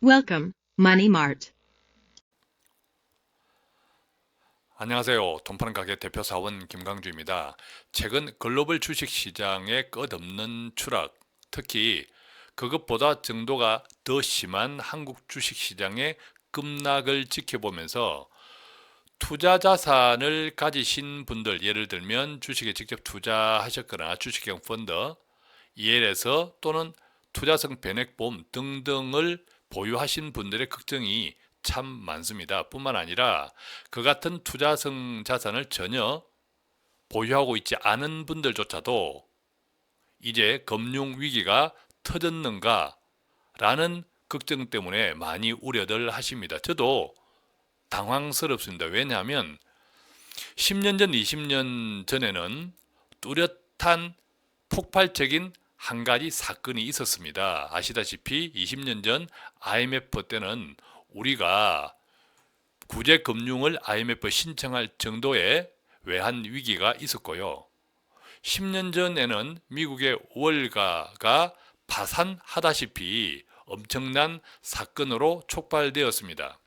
Welcome, Money Mart. 안녕하세요. 돈파는 가게 대표 사원 김강주입니다. 최근 글로벌 주식시장의 끝없는 추락, 특히 그것보다 정도가 더 심한 한국 주식시장의 급락을 지켜보면서 투자 자산을 가지신 분들, 예를 들면 주식에 직접 투자하셨거나 주식형 펀드, EL에서 또는 투자성 변액보험 등등을 보유하신 분들의 걱정이 참 많습니다. 뿐만 아니라 그 같은 투자성 자산을 전혀 보유하고 있지 않은 분들조차도 이제 금융 위기가 터졌는가 라는 걱정 때문에 많이 우려들 하십니다. 저도 당황스럽습니다. 왜냐하면 10년 전, 20년 전에는 뚜렷한 폭발적인 한 가지 사건이 있었습니다. 아시다시피 20년 전 IMF 때는 우리가 구제금융을 IMF 신청할 정도의 외환 위기가 있었고요. 10년 전에는 미국의 월가가 파산하다시피 엄청난 사건으로 촉발되었습니다.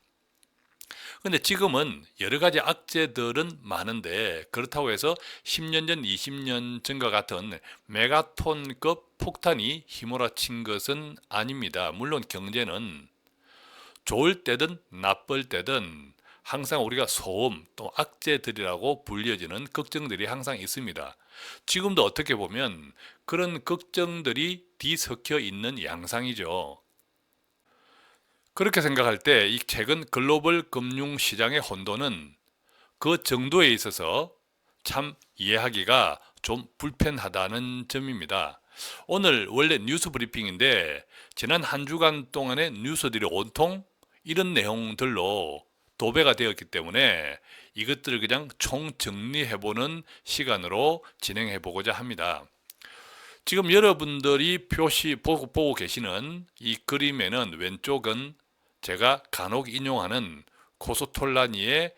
근데 지금은 여러 가지 악재들은 많은데 그렇다고 해서 10년 전, 20년 전과 같은 메가톤급 폭탄이 휘몰아친 것은 아닙니다. 물론 경제는 좋을 때든 나쁠 때든 항상 우리가 소음 또 악재들이라고 불려지는 걱정들이 항상 있습니다. 지금도 어떻게 보면 그런 걱정들이 뒤섞여 있는 양상이죠. 그렇게 생각할 때 이 최근 글로벌 금융 시장의 혼돈은 그 정도에 있어서 참 이해하기가 좀 불편하다는 점입니다. 오늘 원래 뉴스 브리핑인데 지난 한 주간 동안의 뉴스들이 온통 이런 내용들로 도배가 되었기 때문에 이것들을 그냥 총정리해보는 시간으로 진행해보고자 합니다. 지금 여러분들이 표시 보고 계시는 이 그림에는 왼쪽은 제가 간혹 인용하는 코스톨라니의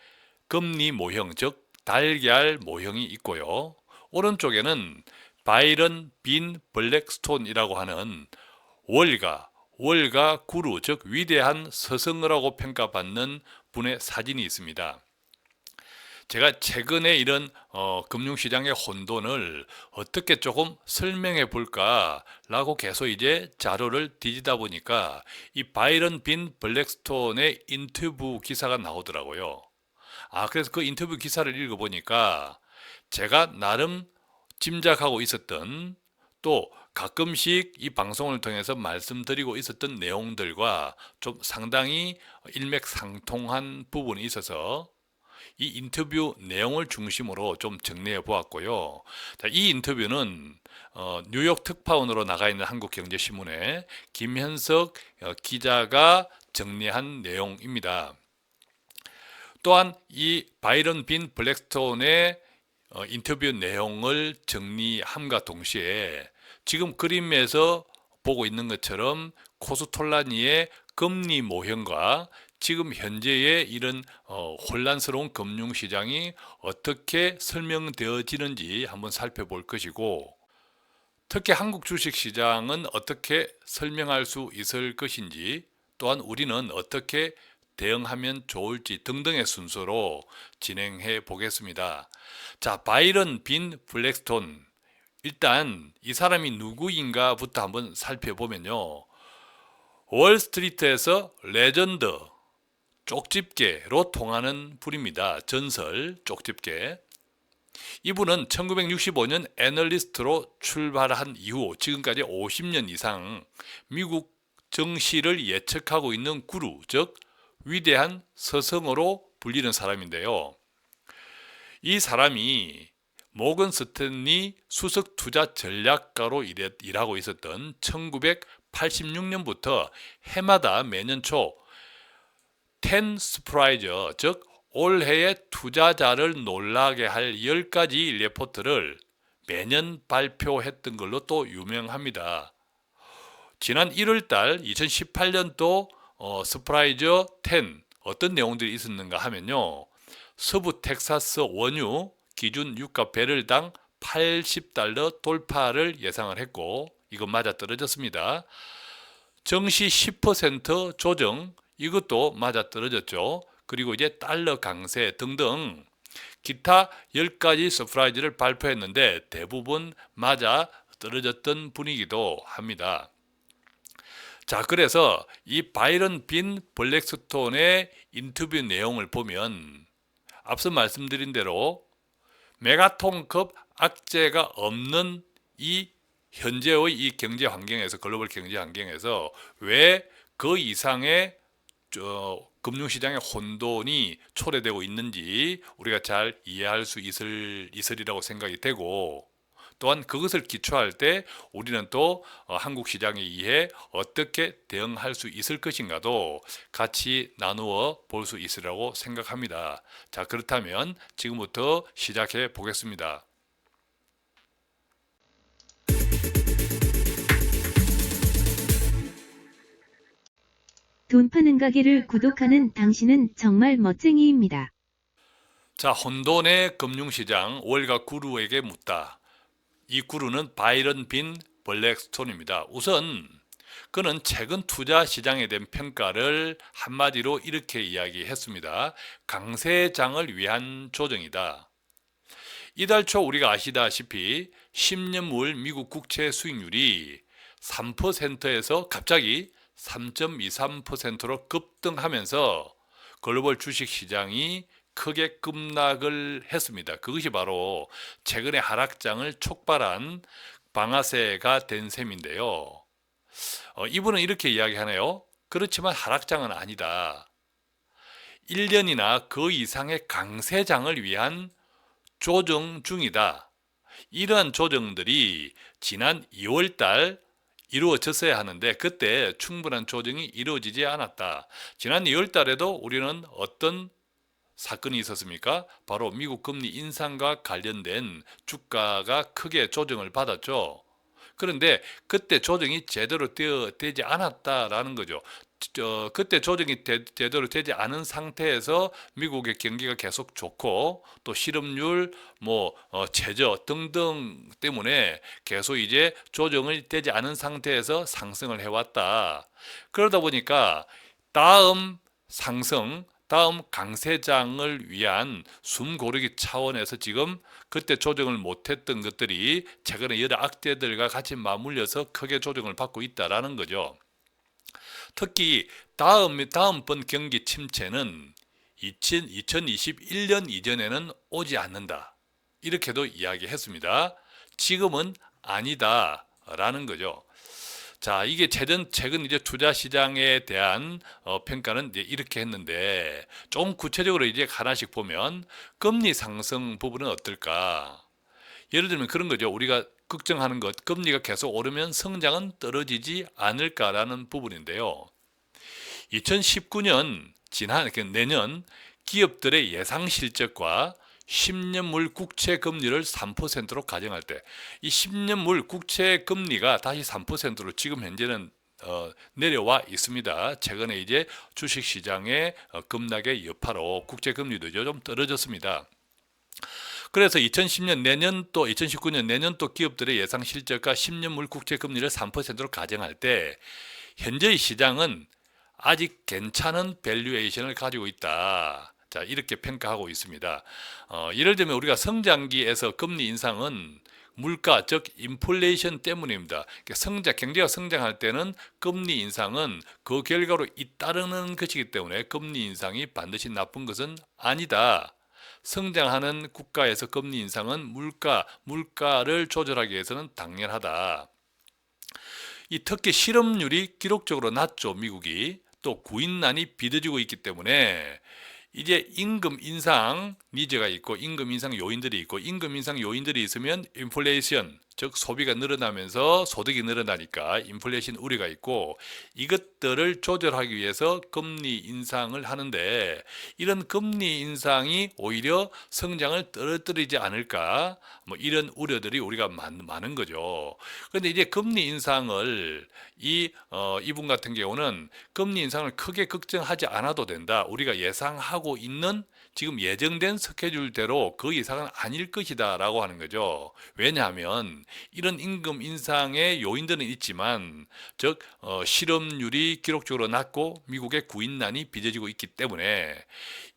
금리 모형, 즉 달걀 모형이 있고요. 오른쪽에는 바이런 빈 블랙스톤이라고 하는 월가 구루, 즉 위대한 스승이라고 평가받는 분의 사진이 있습니다. 제가 최근에 이런 금융시장의 혼돈을 어떻게 조금 설명해 볼까라고 계속 이제 자료를 뒤지다 보니까 이 바이런 빈 블랙스톤의 인터뷰 기사가 나오더라고요. 그래서 그 인터뷰 기사를 읽어보니까 제가 나름 짐작하고 있었던 또 가끔씩 이 방송을 통해서 말씀드리고 있었던 내용들과 좀 상당히 일맥상통한 부분이 있어서 이 인터뷰 내용을 중심으로 좀 정리해 보았고요. 자, 이 인터뷰는 뉴욕 특파원으로 나가 있는 한국경제신문의 김현석 기자가 정리한 내용입니다. 또한 이 바이런 빈 블랙스톤의 인터뷰 내용을 정리함과 동시에 지금 그림에서 보고 있는 것처럼 코스톨라니의 금리 모형과 지금 현재의 이런 혼란스러운 금융시장이 어떻게 설명되어지는지 한번 살펴볼 것이고, 특히 한국 주식시장은 어떻게 설명할 수 있을 것인지, 또한 우리는 어떻게 대응하면 좋을지 등등의 순서로 진행해 보겠습니다. 자, 바이런 빈 블랙스톤. 일단 이 사람이 누구인가부터 한번 살펴보면요. 월스트리트에서 레전드, 쪽집게로 통하는 분입니다. 전설 쪽집게. 이분은 1965년 애널리스트로 출발한 이후 지금까지 50년 이상 미국 정시를 예측하고 있는 구루, 즉 위대한 스승으로 불리는 사람인데요. 이 사람이 모건 스탠리 수석 투자 전략가로 일하고 있었던 1986년부터 해마다 매년 초 10 스프라이저, 즉 올해의 투자자를 놀라게 할 10가지 레포트를 매년 발표했던 걸로 또 유명합니다. 지난 1월달 2018년도 스프라이저 10 어떤 내용들이 있었는가 하면요. 서부 텍사스 원유 기준 유가 배럴당 80달러 돌파를 예상을 했고 이건 맞아 떨어졌습니다. 정시 10% 조정 이것도 맞아떨어졌죠. 그리고 이제 달러 강세 등등 기타 10가지 서프라이즈를 발표했는데 대부분 맞아 떨어졌던 분위기도 합니다. 자, 그래서 이 바이런 빈 블랙스톤의 인터뷰 내용을 보면 앞서 말씀드린 대로 메가톤급 악재가 없는 이 현재의 이 경제 환경에서 글로벌 경제 환경에서 왜 그 이상의 금융시장의 혼돈이 초래되고 있는지 우리가 잘 이해할 수 있으리라고 생각이 되고 또한 그것을 기초할 때 우리는 또 한국 시장에 의해 어떻게 대응할 수 있을 것인가도 같이 나누어 볼 수 있으리라고 생각합니다. 자, 그렇다면 지금부터 시작해 보겠습니다. 돈 파는 가게를 구독하는 당신은 정말 멋쟁이입니다. 자, 혼돈의 금융시장 월가 구루에게 묻다. 이 구루는 바이런 빈 블랙스톤입니다. 우선 그는 최근 투자 시장에 대한 평가를 한마디로 이렇게 이야기했습니다. 강세장을 위한 조정이다. 이달 초 우리가 아시다시피 10년물 미국 국채 수익률이 3%에서 갑자기 3.23%로 급등하면서 글로벌 주식시장이 크게 급락을 했습니다. 그것이 바로 최근의 하락장을 촉발한 방아쇠가 된 셈인데요. 이분은 이렇게 이야기하네요. 그렇지만 하락장은 아니다. 1년이나 그 이상의 강세장을 위한 조정 중이다. 이러한 조정들이 지난 2월달 이루어졌어야 하는데 그때 충분한 조정이 이루어지지 않았다. 지난 2월 달에도 우리는 어떤 사건이 있었습니까? 바로 미국 금리 인상과 관련된 주가가 크게 조정을 받았죠. 그런데 그때 조정이 제대로 되지 않았다라는 거죠. 그때 조정이 제대로 되지 않은 상태에서 미국의 경기가 계속 좋고 또 실업률, 최저 등등 때문에 계속 이제 조정이 되지 않은 상태에서 상승을 해왔다. 그러다 보니까 다음 강세장을 위한 숨 고르기 차원에서 지금 그때 조정을 못했던 것들이 최근에 여러 악재들과 같이 맞물려서 크게 조정을 받고 있다라는 거죠. 특히 다음번 경기 침체는 2021년 이전에는 오지 않는다. 이렇게도 이야기했습니다. 지금은 아니다라는 거죠. 자, 이게 최근 이제 투자 시장에 대한 평가는 이제 이렇게 했는데 좀 구체적으로 이제 하나씩 보면 금리 상승 부분은 어떨까? 예를 들면 그런 거죠. 우리가 걱정하는 것, 금리가 계속 오르면 성장은 떨어지지 않을까라는 부분인데요. 2019년 내년 기업들의 예상 실적과 10년물 국채 금리를 3%로 가정할 때 이 10년물 국채 금리가 다시 3%로 지금 현재는 내려와 있습니다. 최근에 이제 주식시장의 급락의 여파로 국채 금리도 좀 떨어졌습니다. 그래서 2019년 내년도 기업들의 예상 실적과 10년물 국채 금리를 3%로 가정할 때 현재의 시장은 아직 괜찮은 밸류에이션을 가지고 있다. 자, 이렇게 평가하고 있습니다. 예를 들면 우리가 성장기에서 금리 인상은 물가, 즉 인플레이션 때문입니다. 경제가 성장할 때는 금리 인상은 그 결과로 잇따르는 것이기 때문에 금리 인상이 반드시 나쁜 것은 아니다. 성장하는 국가에서 금리 인상은 물가를 조절하기 위해서는 당연하다. 특히 실업률이 기록적으로 낮죠, 미국이. 또 구인난이 빚어지고 있기 때문에 이제 임금 인상 니즈가 있고 임금 인상 요인들이 있고 임금 인상 요인들이 있으면 인플레이션, 즉 소비가 늘어나면서 소득이 늘어나니까 인플레이션 우려가 있고 이것들을 조절하기 위해서 금리 인상을 하는데 이런 금리 인상이 오히려 성장을 떨어뜨리지 않을까 이런 우려들이 우리가 많은 거죠. 그런데 이제 금리 인상을 이분 같은 경우는 금리 인상을 크게 걱정하지 않아도 된다. 우리가 예상하고 있는 지금 예정된 스케줄대로 그 이상은 아닐 것이다 라고 하는 거죠. 왜냐하면 이런 임금 인상의 요인들은 있지만 즉 실업률이 기록적으로 낮고 미국의 구인난이 빚어지고 있기 때문에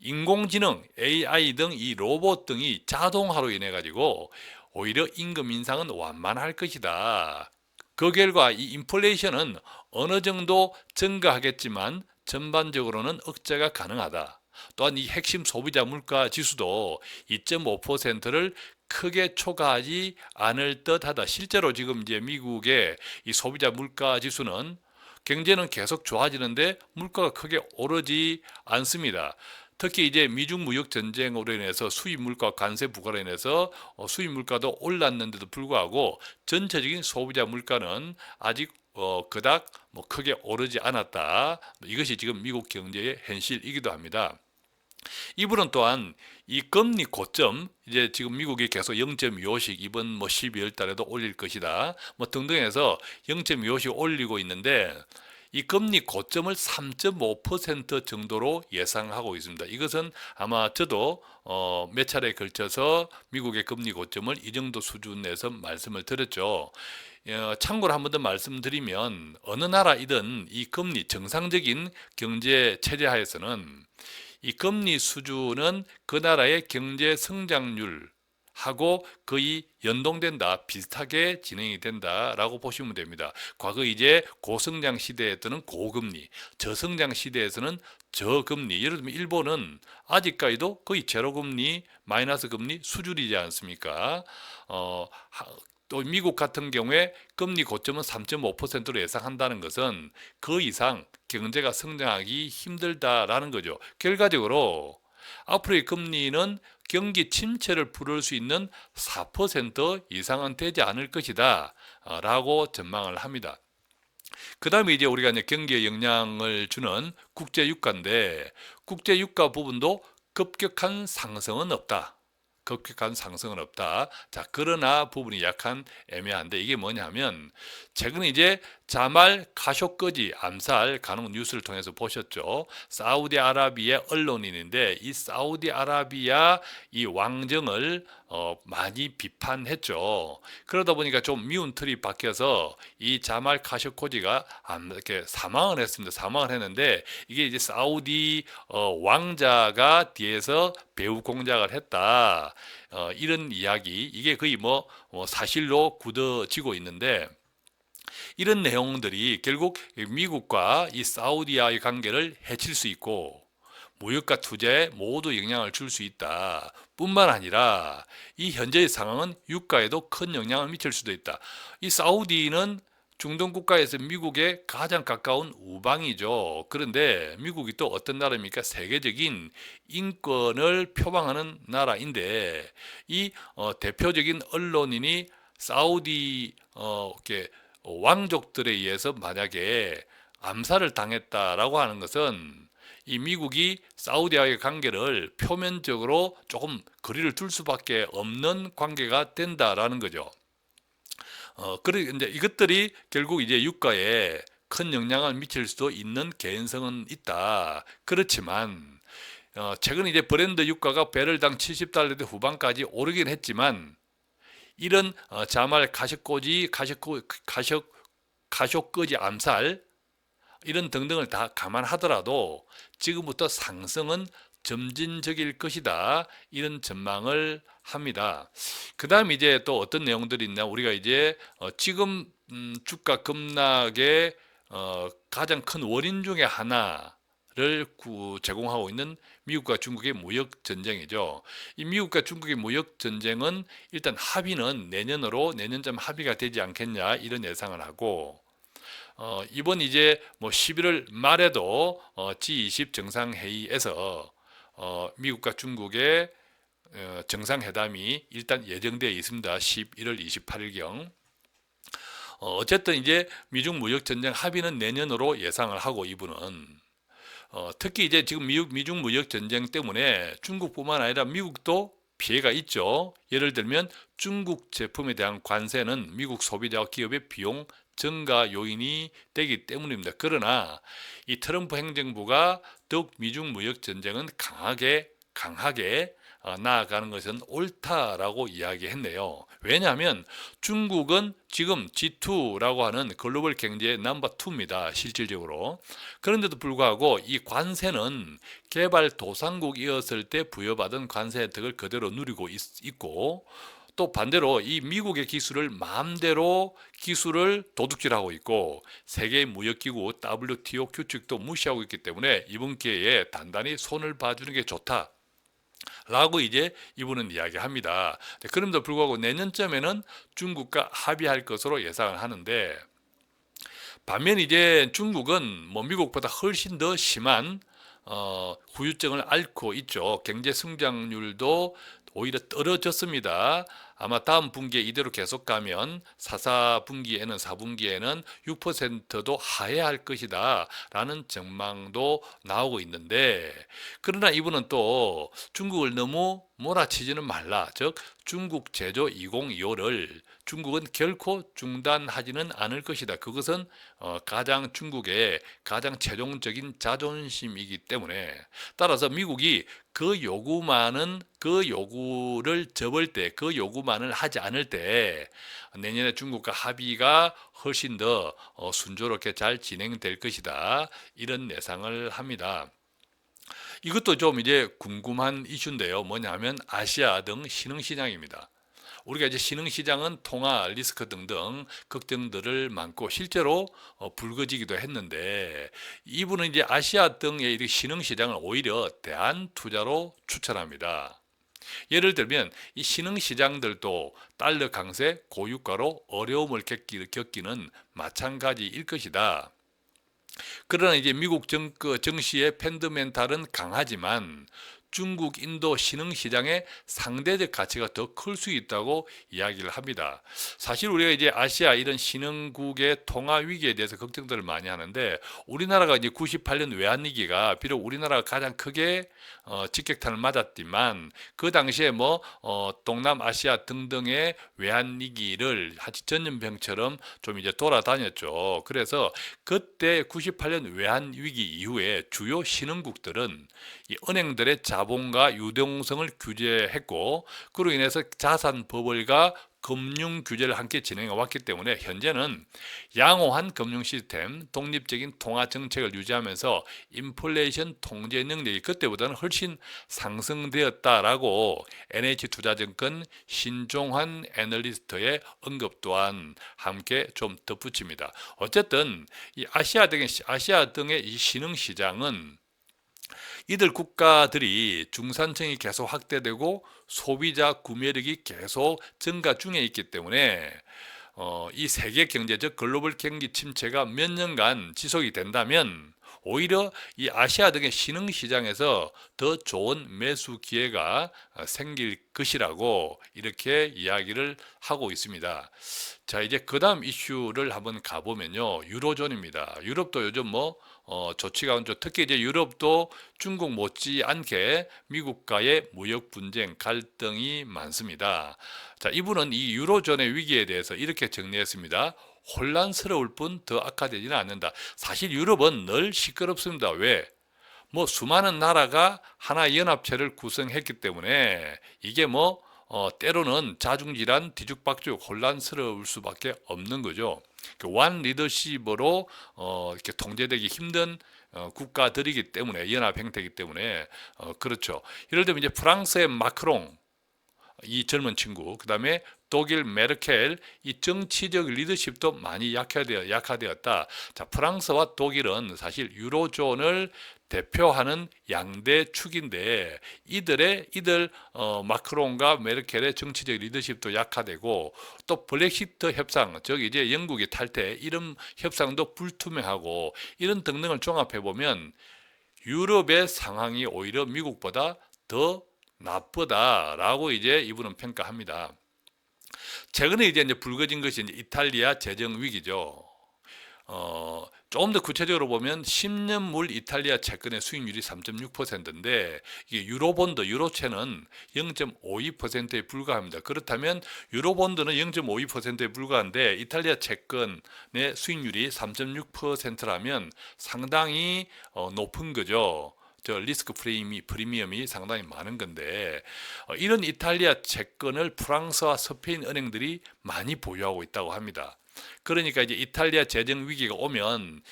인공지능, AI 등 이 로봇 등이 자동화로 인해 가지고 오히려 임금 인상은 완만할 것이다. 그 결과 이 인플레이션은 어느 정도 증가하겠지만 전반적으로는 억제가 가능하다. 또한 이 핵심 소비자 물가 지수도 2.5%를 크게 초과하지 않을 듯하다. 실제로 지금 이제 미국의 이 소비자 물가 지수는 경제는 계속 좋아지는데 물가가 크게 오르지 않습니다. 특히 이제 미중 무역 전쟁으로 인해서 수입 물가 관세 부과로 인해서 수입 물가도 올랐는데도 불구하고 전체적인 소비자 물가는 아직 그닥 뭐 크게 오르지 않았다. 이것이 지금 미국 경제의 현실이기도 합니다. 이분은 또한 이 금리 고점 이제 지금 미국이 계속 0.25씩 이번 뭐 12월 달에도 올릴 것이다. 뭐 등등 해서 0.25씩 올리고 있는데 이 금리 고점을 3.5% 정도로 예상하고 있습니다. 이것은 아마 저도 몇 차례에 걸쳐서 미국의 금리 고점을 이 정도 수준에서 말씀을 드렸죠. 참고로 한 번 더 말씀드리면 어느 나라이든 이 금리 정상적인 경제 체제 하에서는 이 금리 수준은 그 나라의 경제 성장률하고 거의 연동된다, 비슷하게 진행이 된다라고 보시면 됩니다. 과거 이제 고성장 시대에서는 고금리, 저성장 시대에서는 저금리. 예를 들면 일본은 아직까지도 거의 제로금리, 마이너스 금리 수준이지 않습니까? 또 미국 같은 경우에 금리 고점은 3.5%로 예상한다는 것은 그 이상 경제가 성장하기 힘들다라는 거죠. 결과적으로 앞으로의 금리는 경기 침체를 부를 수 있는 4% 이상은 되지 않을 것이다 라고 전망을 합니다. 그 다음에 이제 우리가 이제 경기에 영향을 주는 국제유가인데 국제유가 부분도 급격한 상승은 없다. 급격한 상승은 없다. 자, 그러나 부분이 약간 애매한데 이게 뭐냐면 최근에 이제 자말 카쇼거지 암살 가능 뉴스를 통해서 보셨죠. 사우디아라비아 언론인인데 이 사우디아라비아 이 왕정을 많이 비판했죠. 그러다 보니까 좀 미운 틀이 바뀌어서 이 자말 카쇼거지가 이렇게 사망을 했습니다. 사망을 했는데 이게 이제 사우디 왕자가 뒤에서 배후 공작을 했다. 이런 이야기 이게 거의 뭐 사실로 굳어지고 있는데 이런 내용들이 결국 미국과 이 사우디와의 관계를 해칠 수 있고 무역과 투자에 모두 영향을 줄 수 있다. 뿐만 아니라 이 현재의 상황은 유가에도 큰 영향을 미칠 수도 있다. 이 사우디는 중동 국가에서 미국에 가장 가까운 우방이죠. 그런데 미국이 또 어떤 나라입니까? 세계적인 인권을 표방하는 나라인데 이 대표적인 언론인이 사우디 이렇게 왕족들에 의해서 만약에 암살을 당했다라고 하는 것은 이 미국이 사우디와의 관계를 표면적으로 조금 거리를 둘 수밖에 없는 관계가 된다라는 거죠. 그래 이제 이것들이 결국 이제 유가에 큰 영향을 미칠 수도 있는 개연성은 있다. 그렇지만 최근 이제 브랜드 유가가 배럴당 70달러 후반까지 오르긴 했지만 이런 자말 가쇼거지 암살 이런 등등을 다 감안하더라도 지금부터 상승은 점진적일 것이다. 이런 전망을 합니다. 그 다음 이제 또 어떤 내용들이 있냐. 우리가 이제 지금 주가 급락의 가장 큰 원인 중에 하나를 제공하고 있는 미국과 중국의 무역 전쟁이죠. 이 미국과 중국의 무역 전쟁은 일단 합의는 내년쯤 합의가 되지 않겠냐 이런 예상을 하고 이번 이제 뭐 11월 말에도 G20 정상회의에서 미국과 중국의 정상회담이 일단 예정되어 있습니다. 11월 28일경. 어쨌든 이제 미중 무역 전쟁 합의는 내년으로 예상을 하고 이분은 특히 이제 지금 미중 무역 전쟁 때문에 중국뿐만 아니라 미국도 피해가 있죠. 예를 들면 중국 제품에 대한 관세는 미국 소비자와 기업의 비용 증가 요인이 되기 때문입니다. 그러나 이 트럼프 행정부가 더욱 미중 무역 전쟁은 강하게 나아가는 것은 옳다라고 이야기했네요. 왜냐하면 중국은 지금 G2라고 하는 글로벌 경제의 넘버 2입니다. 실질적으로. 그런데도 불구하고 이 관세는 개발도상국이었을 때 부여받은 관세 혜택을 그대로 누리고 있고, 또 반대로 이 미국의 기술을 마음대로 기술을 도둑질하고 있고, 세계 무역기구 WTO 규칙도 무시하고 있기 때문에 이번 기회에 단단히 손을 봐주는 게 좋다 라고 이제 이분은 이야기합니다. 그럼에도 불구하고 내년쯤에는 중국과 합의할 것으로 예상을 하는데, 반면 이제 중국은 뭐 미국보다 훨씬 더 심한 후유증을 앓고 있죠. 경제 성장률도 오히려 떨어졌습니다. 아마 다음 분기에 이대로 계속 가면 4분기에는 4분기에는 6%도 하회할 것이다 라는 전망도 나오고 있는데, 그러나 이분은 또 중국을 너무 몰아치지는 말라, 즉 중국 제조 2025를 중국은 결코 중단하지는 않을 것이다. 그것은 가장 중국의 가장 최종적인 자존심이기 때문에, 따라서 미국이 그 요구를 접을 때, 그 요구만을 하지 않을 때 내년에 중국과 합의가 훨씬 더 순조롭게 잘 진행될 것이다, 이런 예상을 합니다. 이것도 좀 이제 궁금한 이슈인데요. 뭐냐면 아시아 등 신흥시장입니다. 우리가 이제 신흥시장은 통화 리스크 등등 걱정들을 많고 실제로 불거지기도 했는데, 이분은 이제 아시아 등의 신흥시장을 오히려 대안투자로 추천합니다. 예를 들면 이 신흥시장들도 달러 강세, 고유가로 어려움을 겪기는 마찬가지일 것이다. 그러나 이제 미국 정시의 팬더멘탈은 강하지만 중국, 인도 신흥시장의 상대적 가치가 더 클 수 있다고 이야기를 합니다. 사실 우리가 이제 아시아 이런 신흥국의 통화 위기에 대해서 걱정들을 많이 하는데, 우리나라가 이제 98년 외환위기가 비록 우리나라가 가장 크게 직격탄을 맞았지만 그 당시에 뭐 동남아시아 등등의 외환위기를 하지 전염병처럼 좀 이제 돌아다녔죠. 그래서 그때 98년 외환위기 이후에 주요 신흥국들은 이 은행들의 자본과 유동성을 규제했고, 그로 인해서 자산 버블과 금융 규제를 함께 진행해 왔기 때문에 현재는 양호한 금융 시스템, 독립적인 통화 정책을 유지하면서 인플레이션 통제 능력이 그때보다는 훨씬 상승되었다라고 NH투자증권 신종환 애널리스트의 언급 또한 함께 좀 덧붙입니다. 어쨌든 이 아시아 등의 이 신흥 시장은 이들 국가들이 중산층이 계속 확대되고 소비자 구매력이 계속 증가 중에 있기 때문에 이 세계 경제적 글로벌 경기 침체가 몇 년간 지속이 된다면 오히려 이 아시아 등의 신흥 시장에서 더 좋은 매수 기회가 생길 것이라고 이렇게 이야기를 하고 있습니다. 자, 이제 그 다음 이슈를 한번 가보면요, 유로존입니다. 유럽도 요즘 뭐 좋지가 않죠. 특히 이제 유럽도 중국 못지않게 미국과의 무역 분쟁, 갈등이 많습니다. 자, 이분은 이 유로존의 위기에 대해서 이렇게 정리했습니다. 혼란스러울 뿐 더 악화되지는 않는다. 사실 유럽은 늘 시끄럽습니다. 왜? 뭐 수많은 나라가 하나의 연합체를 구성했기 때문에 이게 뭐 때로는 자중질환, 뒤죽박죽, 혼란스러울 수밖에 없는 거죠. 완 리더십으로 이렇게 통제되기 힘든 국가들이기 때문에, 연합 형태이기 때문에 그렇죠. 예를 들면 이제 프랑스의 마크롱, 이 젊은 친구, 그 다음에 독일 메르켈, 이 정치적 리더십도 많이 약화되었다. 자, 프랑스와 독일은 사실 유로존을 대표하는 양대 축인데 이들 마크롱과 메르켈의 정치적 리더십도 약화되고, 또 브렉시트 협상, 즉 이제 영국이 탈퇴, 이런 협상도 불투명하고, 이런 등등을 종합해 보면 유럽의 상황이 오히려 미국보다 더 나쁘다라고 이제 이분은 평가합니다. 최근에 이제 불거진 것이 이제 이탈리아 재정 위기죠. 조금 더 구체적으로 보면 10년물 이탈리아 채권의 수익률이 3.6%인데 이게 유로본드, 유로채는 0.52%에 불과합니다. 그렇다면 유로본드는 0.52%에 불과한데 이탈리아 채권의 수익률이 3.6%라면 상당히 높은 거죠. 저 리스크 프리미엄이 상당히 많은 건데 이런 이탈리아 채권을 프랑스와 스페인 은행들이 많이 보유하고 있다고 합니다. 그러니까 이제 이탈리아 재정 위기가 오면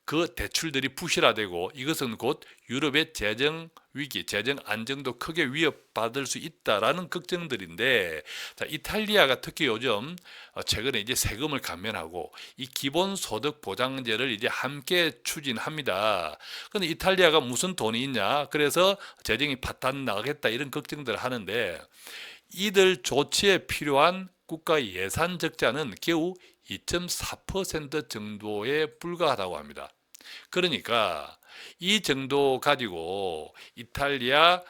그 대출들이 부실화되고 이것은 곧 유럽의 재정 위기, 재정 안정도 크게 위협받을 수 있다라는 걱정들인데, 자, 이탈리아가 특히 요즘 최근에 이제 세금을 감면하고 이 기본소득 보장제를 이제 함께 추진합니다. 근데 이탈리아가 무슨 돈이 있냐? 그래서 재정이 파탄 나겠다 이런 걱정들을 하는데, 이들 조치에 필요한 국가 예산 적자는 겨우 2.4% 정도에 불과하다고 합니다. 그러니까 이 정도 가지고 이탈리아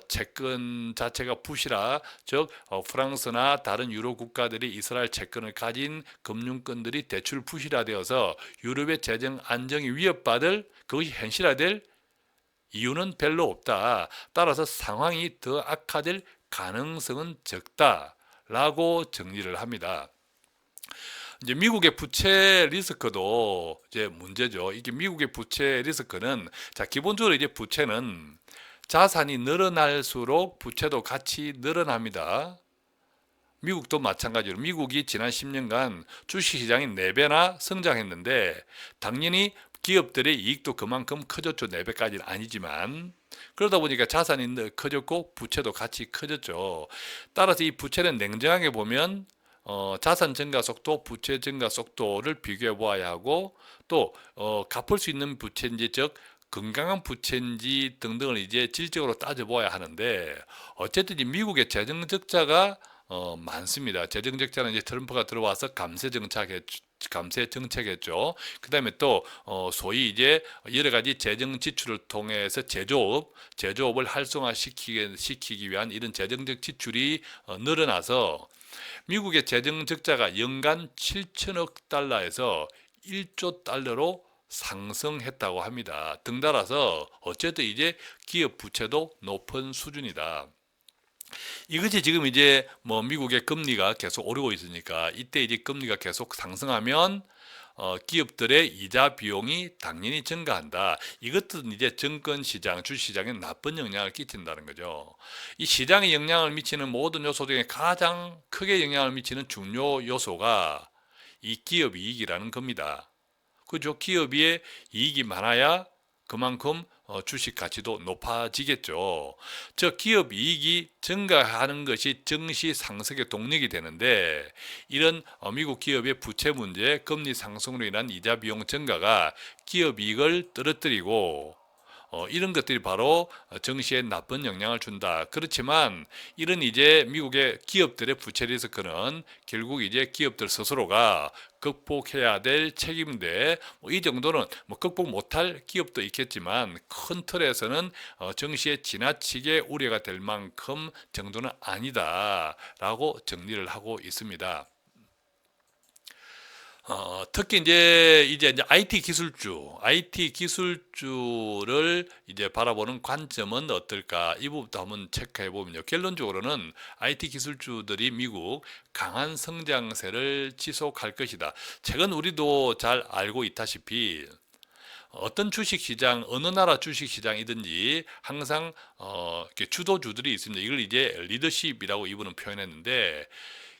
채권 자체가 부실화, 즉 프랑스나 다른 유로 국가들이 이스라엘 채권을 가진 금융권들이 대출 부실화되어서 유럽의 재정 안정이 위협받을, 그것이 현실화될 이유는 별로 없다. 따라서 상황이 더 악화될 가능성은 적다라고 정리를 합니다. 이제 미국의 부채 리스크도 이제 문제죠. 이게 미국의 부채 리스크는, 자, 기본적으로 이제 부채는 자산이 늘어날수록 부채도 같이 늘어납니다. 미국도 마찬가지로 미국이 지난 10년간 주식시장이 4배나 성장했는데 당연히 기업들의 이익도 그만큼 커졌죠. 4배까지는 아니지만. 그러다 보니까 자산이 커졌고 부채도 같이 커졌죠. 따라서 이 부채는 냉정하게 보면 자산 증가 속도, 부채 증가 속도를 비교해 보아야 하고, 또 갚을 수 있는 부채인지, 즉 건강한 부채인지 등등을 이제 질적으로 따져보아야 하는데, 어쨌든 미국의 재정 적자가 많습니다. 재정 적자는 이제 트럼프가 들어와서 감세 정책했죠. 그 다음에 또 소위 이제 여러 가지 재정 지출을 통해서 제조업을 활성화시키기 위한 이런 재정적 지출이 늘어나서 미국의 재정 적자가 연간 7천억 달러에서 1조 달러로 상승했다고 합니다. 등달아서 어쨌든 이제 기업 부채도 높은 수준이다. 이것이 지금 이제 뭐 미국의 금리가 계속 오르고 있으니까 이때 이제 금리가 계속 상승하면 기업들의 이자 비용이 당연히 증가한다. 이것들은 이제 증권시장, 주식시장에 나쁜 영향을 끼친다는 거죠. 이 시장에 영향을 미치는 모든 요소 중에 가장 크게 영향을 미치는 중요 요소가 이 기업 이익이라는 겁니다. 그죠? 기업의 이익이 많아야 그만큼 주식 가치도 높아지겠죠. 즉 기업 이익이 증가하는 것이 증시 상승의 동력이 되는데, 이런 미국 기업의 부채 문제, 금리 상승으로 인한 이자 비용 증가가 기업 이익을 떨어뜨리고 이런 것들이 바로 증시에 나쁜 영향을 준다. 그렇지만 이런 이제 미국의 기업들의 부채 리스크는 결국 이제 기업들 스스로가 극복해야 될 책임인데, 이 정도는 뭐 극복 못할 기업도 있겠지만 큰 틀에서는 증시에 지나치게 우려가 될 만큼 정도는 아니다라고 정리를 하고 있습니다. 특히 이제 IT 기술주를 이제 바라보는 관점은 어떨까? 이 부분도 한번 체크해 보면요. 결론적으로는 IT 기술주들이 미국 강한 성장세를 지속할 것이다. 최근 우리도 잘 알고 있다시피 어떤 주식시장, 어느 나라 주식시장이든지 항상 이렇게 주도주들이 있습니다. 이걸 이제 리더십이라고 이분은 표현했는데,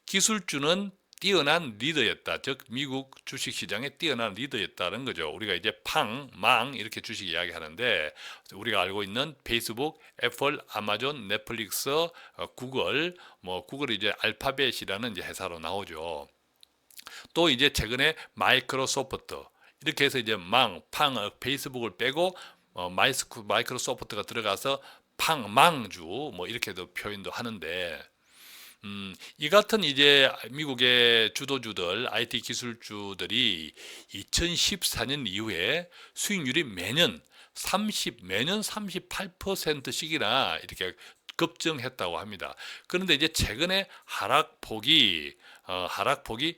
기술주는 뛰어난 리더였다. 즉 미국 주식시장에 뛰어난 리더였다는 거죠. 우리가 이제 망 이렇게 주식 이야기하는데, 우리가 알고 있는 페이스북, 애플, 아마존, 넷플릭스, 구글, 뭐 구글이 이제 알파벳이라는 이제 회사로 나오죠. 또 이제 최근에 마이크로소프트, 이렇게 해서 이제 페이스북을 빼고 마이크로소프트가 들어가서 망주 뭐 이렇게도 표현도 하는데, 이 같은 이제 미국의 주도주들, IT 기술주들이 2014년 이후에 수익률이 매년 38%씩이나 이렇게 급증했다고 합니다. 그런데 이제 최근에 하락폭이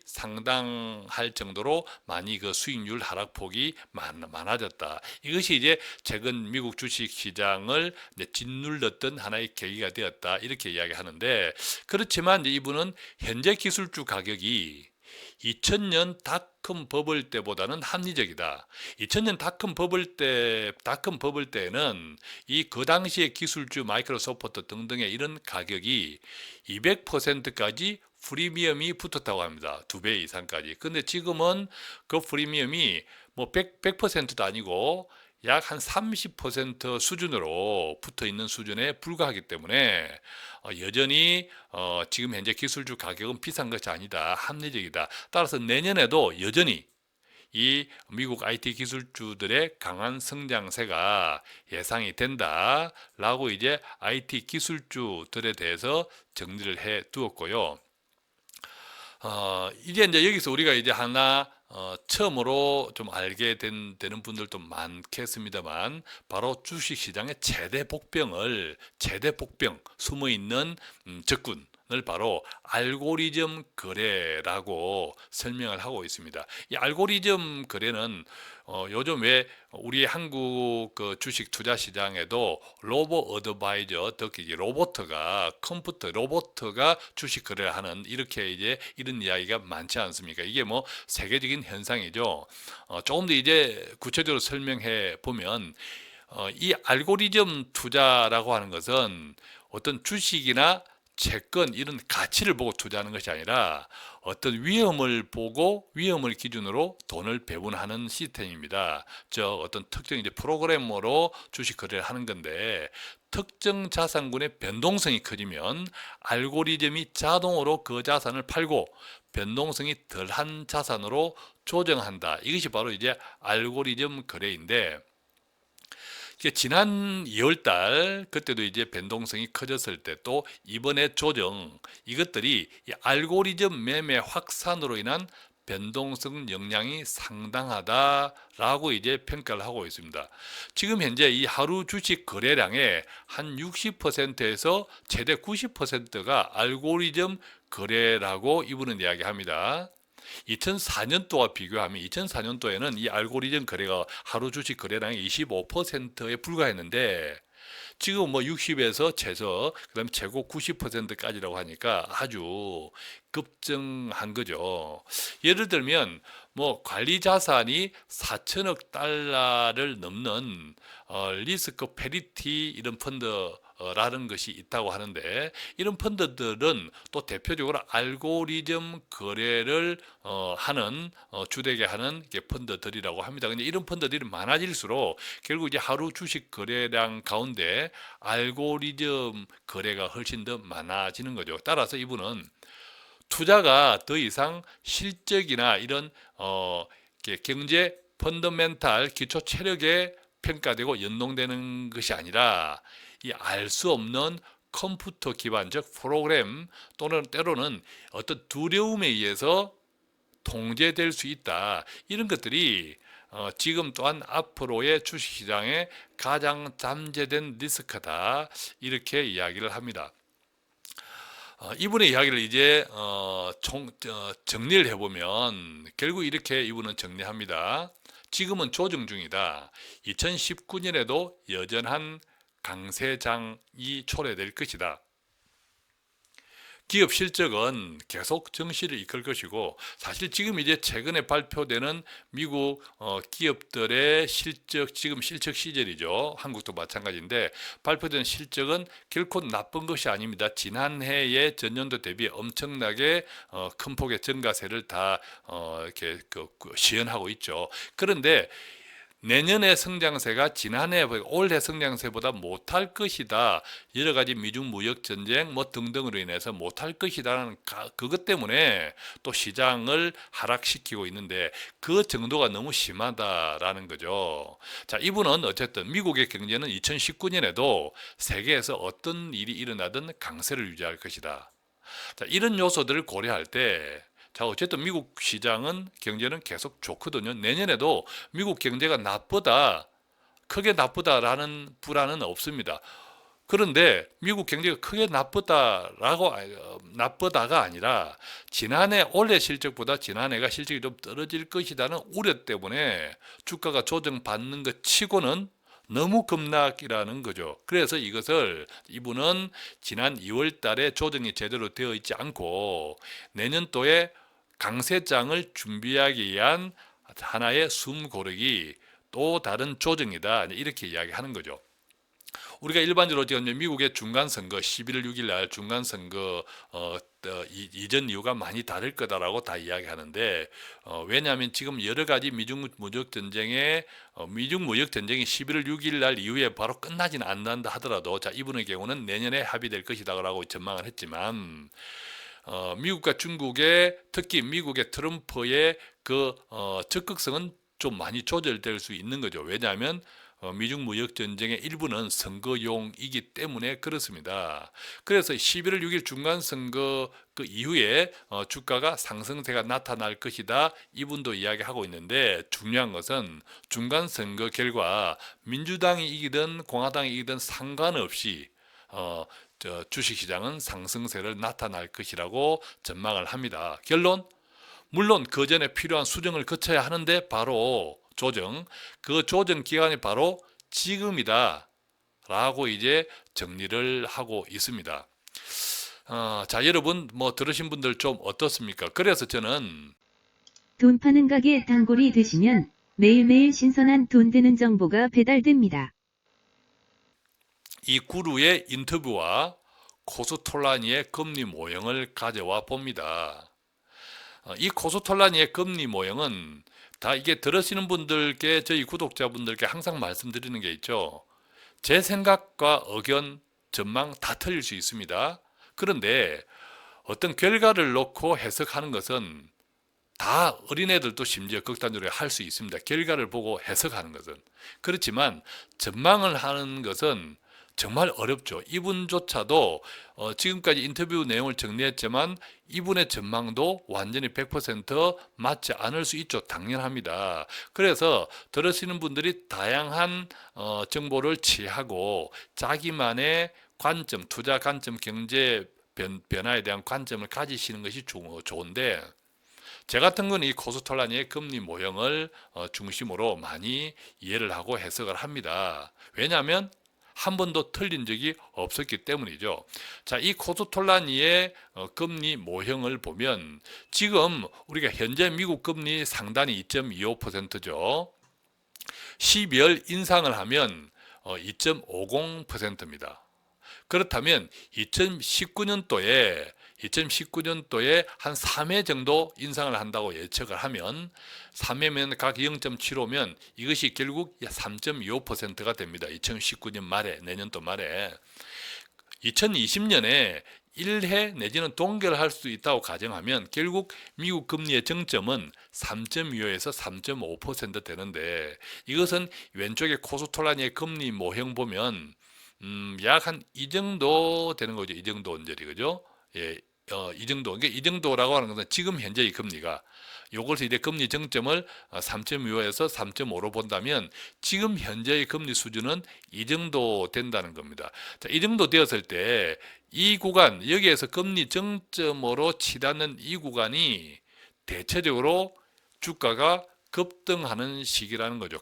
상당할 정도로 많이 그 수익률 하락폭이 많아졌다. 이것이 이제 최근 미국 주식 시장을 짓눌렀던 하나의 계기가 되었다. 이렇게 이야기하는데, 그렇지만 이제 이분은 현재 기술주 가격이 2000년 닷컴 버블 때보다는 합리적이다. 2000년 닷컴 버블 때는 이 그 당시의 기술주 마이크로소프트 등등의 이런 가격이 200%까지 프리미엄이 붙었다고 합니다. 2배 이상까지. 근데 지금은 그 프리미엄이 뭐 100%도 아니고 약 한 30% 수준으로 붙어 있는 수준에 불과하기 때문에 여전히 지금 현재 기술주 가격은 비싼 것이 아니다. 합리적이다. 따라서 내년에도 여전히 이 미국 IT 기술주들의 강한 성장세가 예상이 된다라고 이제 IT 기술주들에 대해서 정리를 해 두었고요. 이제 여기서 우리가 이제 하나 처음으로 좀 알게 되는 분들도 많겠습니다만 바로 주식시장의 최대 복병 숨어있는 적군을 바로 알고리즘 거래라고 설명을 하고 있습니다. 이 알고리즘 거래는 요즘 왜 우리 한국 그 주식 투자 시장에도 로보 어드바이저, 특히 컴퓨터 로봇가 주식 거래를 하는 이렇게 이제 이런 이야기가 많지 않습니까? 이게 뭐 세계적인 현상이죠. 조금 더 이제 구체적으로 설명해 보면 이 알고리즘 투자라고 하는 것은 어떤 주식이나 채권 이런 가치를 보고 투자하는 것이 아니라 어떤 위험을 보고 위험을 기준으로 돈을 배분하는 시스템입니다. 즉 어떤 특정 이제 프로그래머로 주식 거래를 하는 건데 특정 자산군의 변동성이 커지면 알고리즘이 자동으로 그 자산을 팔고 변동성이 덜한 자산으로 조정한다. 이것이 바로 이제 알고리즘 거래인데 지난 2월달 그때도 이제 변동성이 커졌을 때 또 이번에 조정 이것들이 이 알고리즘 매매 확산으로 인한 변동성 영향이 상당하다라고 이제 평가를 하고 있습니다. 지금 현재 이 하루 주식 거래량의 한 60%에서 최대 90%가 알고리즘 거래라고 이분은 이야기합니다. 2004년도와 비교하면 2004년도에는 이 알고리즘 거래가 하루 주식 거래량의 25%에 불과했는데 지금 뭐 60에서 최저 그다음 최고 90%까지라고 하니까 아주 급증한 거죠. 예를 들면 뭐 관리 자산이 4천억 달러를 넘는 리스크 페리티 이런 펀드라는 것이 있다고 하는데 이런 펀드들은 또 대표적으로 알고리즘 거래를 주되게 하는 펀드들이라고 합니다. 근데 이런 펀드들이 많아질수록 결국 이제 하루 주식 거래량 가운데 알고리즘 거래가 훨씬 더 많아지는 거죠. 따라서 이분은 투자가 더 이상 실적이나 이런 경제 펀더멘탈 기초 체력에 평가되고 연동되는 것이 아니라 이 알 수 없는 컴퓨터 기반적 프로그램 또는 때로는 어떤 두려움에 의해서 통제될 수 있다. 이런 것들이 지금 또한 앞으로의 주식시장에 가장 잠재된 리스크다. 이렇게 이야기를 합니다. 이분의 이야기를 이제 정리를 해보면 결국 이렇게 이분은 정리합니다. 지금은 조정 중이다. 2019년에도 여전한 강세장이 초래될 것이다. 기업 실적은 계속 정시를 이끌 것이고 사실 지금 이제 최근에 발표되는 미국 기업들의 실적 지금 실적 시절이죠. 한국도 마찬가지인데 발표된 실적은 결코 나쁜 것이 아닙니다. 지난해의 전년도 대비 엄청나게 큰 폭의 증가세를 다 이렇게 시현하고 있죠. 그런데 내년의 성장세가 지난해 올해 성장세보다 못할 것이다. 여러 가지 미중 무역 전쟁 뭐 등등으로 인해서 못할 것이다라는 그것 때문에 또 시장을 하락시키고 있는데 그 정도가 너무 심하다라는 거죠. 자, 이분은 어쨌든 미국의 경제는 2019년에도 세계에서 어떤 일이 일어나든 강세를 유지할 것이다. 자, 이런 요소들을 고려할 때 자, 어쨌든 미국 시장은 경제는 계속 좋거든요. 내년에도 미국 경제가 크게 나쁘다라는 불안은 없습니다. 그런데 미국 경제가 크게 나쁘다가 아니라 올해 실적보다 지난해가 실적이 좀 떨어질 것이라는 우려 때문에 주가가 조정받는 것 치고는 너무 급락이라는 거죠. 그래서 이분은 지난 2월 달에 조정이 제대로 되어 있지 않고 내년도에 강세장을 준비하기 위한 하나의 숨 고르기 또 다른 조정이다. 이렇게 이야기하는 거죠. 우리가 일반적으로 지금 미국의 중간선거 11월 6일 날 중간선거 이전 이유가 많이 다를 거다라고 다 이야기하는데 왜냐하면 지금 여러 가지 미중 무역 전쟁이 11월 6일 날 이후에 바로 끝나지는 않는다 하더라도 자 이분의 경우는 내년에 합의될 것이다라고 전망을 했지만 미국과 중국의 특히 미국의 트럼프의 그 적극성은 좀 많이 조절될 수 있는 거죠. 왜냐하면 미중 무역 전쟁의 일부는 선거용이기 때문에 그렇습니다. 그래서 11월 6일 중간 선거 그 이후에 주가가 상승세가 나타날 것이다. 이분도 이야기하고 있는데 중요한 것은 중간 선거 결과 민주당이 이기든 공화당이 이기든 상관없이 주식시장은 상승세를 나타날 것이라고 전망을 합니다. 결론, 물론 그 전에 필요한 수정을 거쳐야 하는데 바로 그 조정 기간이 바로 지금이다 라고 이제 정리를 하고 있습니다. 자, 여러분 뭐 들으신 분들 좀 어떻습니까? 그래서 저는 돈 파는 가게 단골이 되시면 매일매일 신선한 돈 되는 정보가 배달됩니다. 이 구루의 인터뷰와 코스톨라니의 금리 모형을 가져와 봅니다. 이 코스톨라니의 금리 모형은 다 이게 들으시는 분들께 저희 구독자분들께 항상 말씀드리는 게 있죠. 제 생각과 의견, 전망 다 틀릴 수 있습니다. 그런데 어떤 결과를 놓고 해석하는 것은 다 어린애들도 심지어 극단적으로 할 수 있습니다. 결과를 보고 해석하는 것은. 그렇지만 전망을 하는 것은 정말 어렵죠. 이분조차도 지금까지 인터뷰 내용을 정리했지만 이분의 전망도 완전히 100% 맞지 않을 수 있죠. 당연합니다. 그래서 들으시는 분들이 다양한 정보를 취하고 자기만의 관점, 투자 관점, 경제 변화에 대한 관점을 가지시는 것이 좋은데 제 같은 건 이 코스톨라니의 금리 모형을 중심으로 많이 이해를 하고 해석을 합니다. 왜냐하면 한 번도 틀린 적이 없었기 때문이죠. 자, 이 코스톨라니의 금리 모형을 보면 지금 우리가 현재 미국 금리 상단이 2.25%죠. 12월 인상을 하면 2.50%입니다. 그렇다면 2019년도에 한 3회 정도 인상을 한다고 예측을 하면 3회면 각 0.75면 이것이 결국 3.25%가 됩니다. 2019년 말에, 내년도 말에. 2020년에 1회 내지는 동결할 수 있다고 가정하면 결국 미국 금리의 정점은 3.25에서 3.5% 되는데 이것은 왼쪽에 코스톨라니의 금리 모형 보면 약 한 이 정도 되는 거죠. 이 정도 언저리, 그죠? 예, 이 정도. 이 정도라고 하는 것은 지금 현재의 금리가 요것을 이제 금리 정점을 3.25에서 3.5로 본다면 지금 현재의 금리 수준은 이 정도 된다는 겁니다. 자, 이 정도 되었을 때 이 구간, 여기에서 금리 정점으로 치닫는 이 구간이 대체적으로 주가가 급등하는 시기라는 거죠.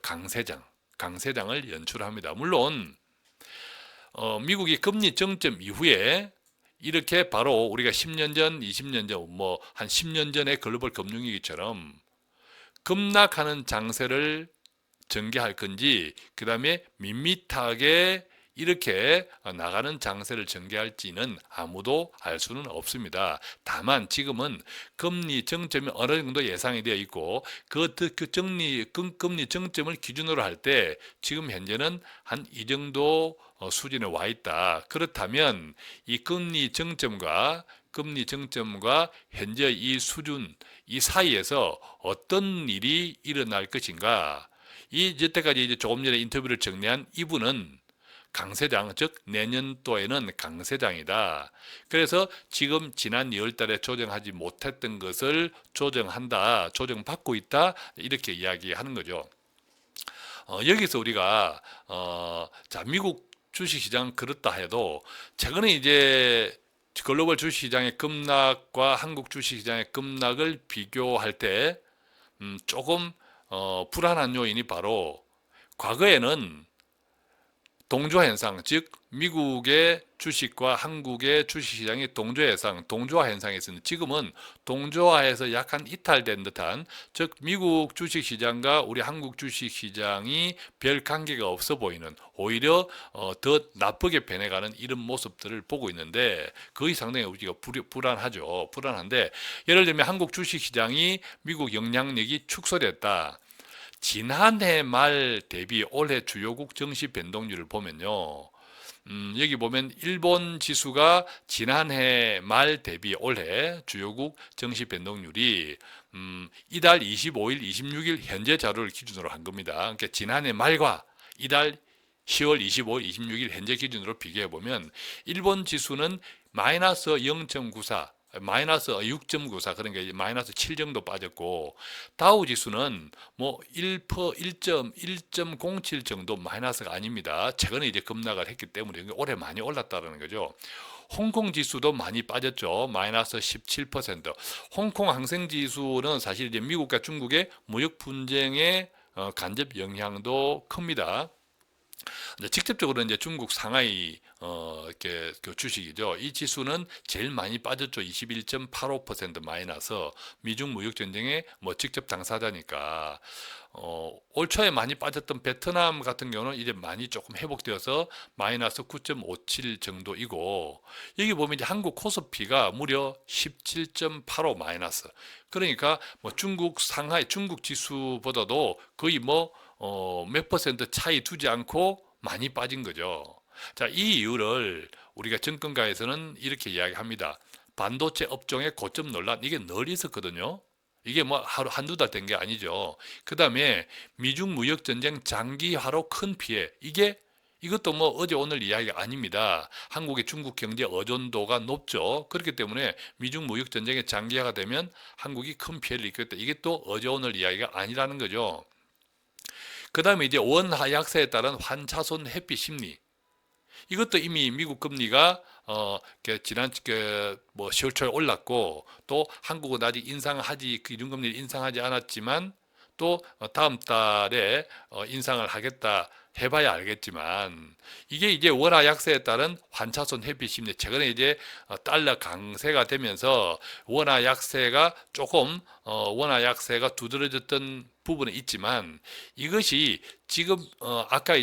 강세장을 연출합니다. 물론 미국이 금리 정점 이후에 이렇게 바로 우리가 10년 전, 20년 전, 뭐 한 10년 전의 글로벌 금융위기처럼 급락하는 장세를 전개할 건지 그 다음에 밋밋하게 이렇게 나가는 장세를 전개할지는 아무도 알 수는 없습니다. 다만 지금은 금리 정점이 어느 정도 예상이 되어 있고 그 금리 정점을 기준으로 할 때 지금 현재는 한 이 정도 수준에 와 있다. 그렇다면 이 금리 정점과 현재 이 수준 이 사이에서 어떤 일이 일어날 것인가? 여태까지 이제 조금 전에 인터뷰를 정리한 이분은 강세장, 즉 내년도에는 강세장이다. 그래서 지금 지난 2월달에 조정하지 못했던 것을 조정한다, 조정받고 있다 이렇게 이야기하는 거죠. 여기서 우리가 자, 미국 주식시장 그렇다 해도 최근에 이제 글로벌 주식시장의 급락과 한국 주식시장의 급락을 비교할 때 조금 불안한 요인이 바로 과거에는 동조화 현상, 즉 미국의 주식과 한국의 주식시장이 동조화 현상이 있습니다. 지금은 동조화해서 약간 이탈된 듯한, 즉 미국 주식시장과 우리 한국 주식시장이 별 관계가 없어 보이는, 오히려 더 나쁘게 변해가는 이런 모습들을 보고 있는데, 거의 상당히 우리가 불안하죠. 불안한데, 예를 들면 한국 주식시장이 미국 영향력이 축소됐다. 지난해 말 대비 올해 주요국 증시 변동률을 보면요. 여기 보면 일본 지수가 지난해 말 대비 올해 주요국 증시 변동률이 이달 25일, 26일 현재 자료를 기준으로 한 겁니다. 그러니까 지난해 말과 이달 10월 25일, 26일 현재 기준으로 비교해 보면 일본 지수는 마이너스 0.94, 마이너스 6.94, 그러니까 마이너스 7 정도 빠졌고, 다우 지수는 뭐 1.07 정도 마이너스가 아닙니다. 최근에 이제 급락을 했기 때문에 올해 많이 올랐다는 거죠. 홍콩 지수도 많이 빠졌죠. 마이너스 17%. 홍콩 항생 지수는 사실 이제 미국과 중국의 무역 분쟁의 간접 영향도 큽니다. 직접적으로 이제 중국 상하이 이렇게 그 주식이죠. 이 지수는 제일 많이 빠졌죠. 21.85% 마이너스. 미중 무역 전쟁의 뭐 직접 당사자니까. 올 초에 많이 빠졌던 베트남 같은 경우는 이제 많이 조금 회복되어서 마이너스 9.57 정도이고, 여기 보면 이제 한국 코스피가 무려 17.85 마이너스. 그러니까 뭐 중국 상하이, 중국 지수보다도 거의 뭐 몇 퍼센트 차이 두지 않고 많이 빠진 거죠. 자, 이 이유를 우리가 정권가에서는 이렇게 이야기합니다. 반도체 업종의 고점 논란, 이게 늘 있었거든요. 이게 뭐 하루 한두 달 된 게 아니죠. 그 다음에 미중 무역 전쟁 장기화로 큰 피해, 이것도 뭐 어제 오늘 이야기가 아닙니다. 한국의 중국 경제 의존도가 높죠. 그렇기 때문에 미중 무역 전쟁의 장기화가 되면 한국이 큰 피해를 입겠다. 이게 또 어제 오늘 이야기가 아니라는 거죠. 그 다음에 이제 원화 약세에 따른 환차손 회피 심리. 이것도 이미 미국 금리가 지난 뭐 10월 초에 올랐고, 또 한국은 아직 기준금리를 인상하지 않았지만, 또 다음 달에 인상을 하겠다 해봐야 알겠지만, 이게 이제 원화 약세에 따른 환차손 회피 심리. 최근에 이제 달러 강세가 되면서 원화 약세가 두드러졌던 부분은 있지만, 이것이 지금 아까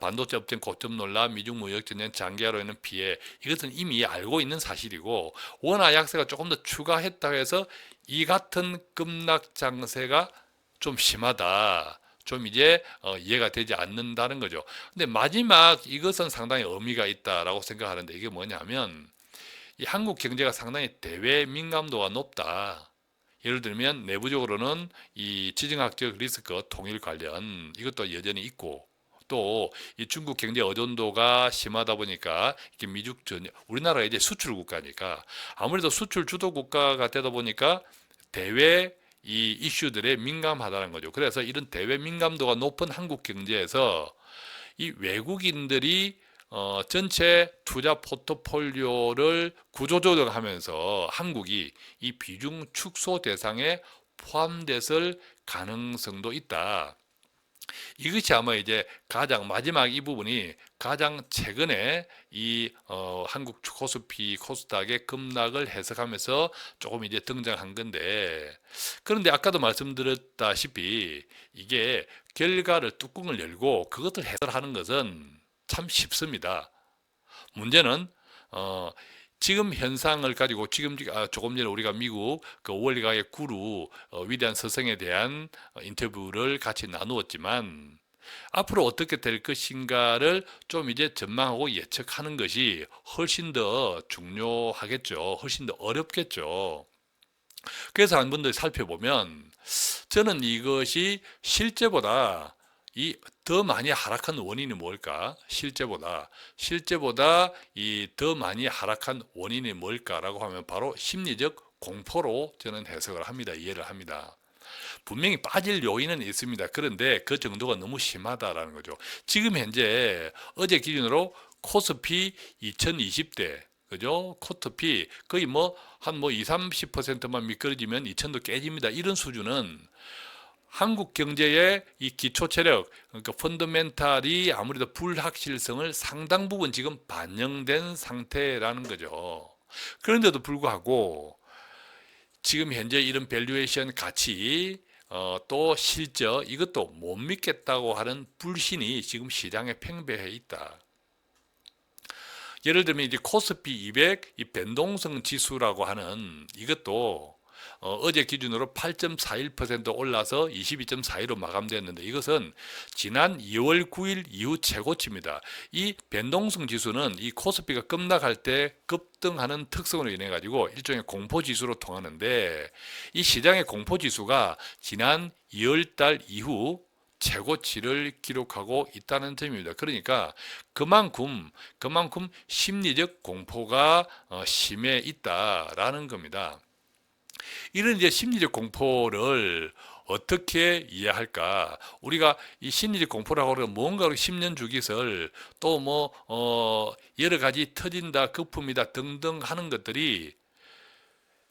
반도체 업종 고점 논란, 미중 무역 전쟁 장기화로 인한 피해, 이것은 이미 알고 있는 사실이고, 원화 약세가 조금 더 추가했다고 해서 이 같은 급락 장세가 좀 심하다, 좀 이제 이해가 되지 않는다는 거죠. 근데 마지막 이것은 상당히 의미가 있다라고 생각하는데, 이게 뭐냐면 이 한국 경제가 상당히 대외 민감도가 높다. 예를 들면 내부적으로는 이 지정학적 리스크 통일 관련, 이것도 여전히 있고, 또 이 중국 경제 의존도가 심하다 보니까 이게 우리나라가 이제 수출 국가니까, 아무래도 수출 주도 국가가 되다 보니까 대외 이 이슈들에 민감하다는 거죠. 그래서 이런 대외 민감도가 높은 한국 경제에서 이 외국인들이 전체 투자 포트폴리오를 구조조정하면서 한국이 이 비중 축소 대상에 포함됐을 가능성도 있다. 이것이 아마 이제 마지막 이 부분이 가장 최근에 이 한국 코스피, 코스닥의 급락을 해석하면서 조금 이제 등장한 건데, 그런데 아까도 말씀드렸다시피 이게 뚜껑을 열고 그것을 해설하는 것은 참 쉽습니다. 문제는 지금 현상을 가지고 조금 전에 우리가 미국 그 월가의 구루 위대한 스승에 대한 인터뷰를 같이 나누었지만, 앞으로 어떻게 될 것인가를 좀 이제 전망하고 예측하는 것이 훨씬 더 중요하겠죠. 훨씬 더 어렵겠죠. 그래서 한 번 더 살펴보면, 저는 이것이 실제보다 더 많이 하락한 원인이 뭘까? 실제보다 이 더 많이 하락한 원인이 뭘까라고 하면 바로 심리적 공포로 저는 해석을 합니다. 이해를 합니다. 분명히 빠질 요인은 있습니다. 그런데 그 정도가 너무 심하다라는 거죠. 지금 현재 어제 기준으로 코스피 2020대, 그죠? 코스피 거의 한 20, 30%만 미끄러지면 2000도 깨집니다. 이런 수준은 한국 경제의 이 기초 체력, 그러니까 펀더멘탈이 아무래도 불확실성을 상당 부분 지금 반영된 상태라는 거죠. 그런데도 불구하고 지금 현재 이런 밸류에이션 가치, 또 실적 이것도 못 믿겠다고 하는 불신이 지금 시장에 팽배해 있다. 예를 들면 이제 코스피 200 이 변동성 지수라고 하는 이것도 어제 기준으로 8.41% 올라서 22.42로 마감됐는데 이것은 지난 2월 9일 이후 최고치입니다. 이 변동성 지수는 이 코스피가 급락할 때 급등하는 특성으로 인해 가지고 일종의 공포 지수로 통하는데 이 시장의 공포 지수가 지난 2월 달 이후 최고치를 기록하고 있다는 점입니다. 그러니까 그만큼 심리적 공포가 심해 있다라는 겁니다. 이런 이제 심리적 공포를 어떻게 이해할까? 우리가 이 심리적 공포라고 하면 뭔가 10년 주기설 또 뭐 여러 가지 터진다, 거품이다 등등 하는 것들이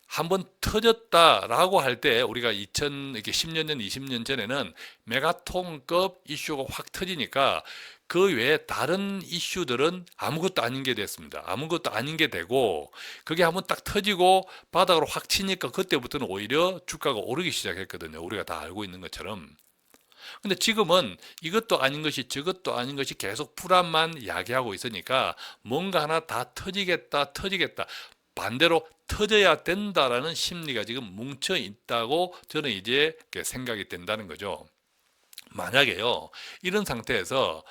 한번 터졌다라고 할 때 우리가 10년 전, 20년 전에는 메가톤급 이슈가 확 터지니까 그 외에 다른 이슈들은 아무것도 아닌 게 됐습니다. 아무것도 아닌 게 되고 그게 한번 딱 터지고 바닥으로 확 치니까 그때부터는 오히려 주가가 오르기 시작했거든요. 우리가 다 알고 있는 것처럼. 근데 지금은 이것도 아닌 것이 저것도 아닌 것이 계속 불안만 야기하고 있으니까 뭔가 하나 다 터지겠다. 반대로 터져야 된다라는 심리가 지금 뭉쳐 있다고 저는 이제 생각이 된다는 거죠. 만약에요, 이런 상태에서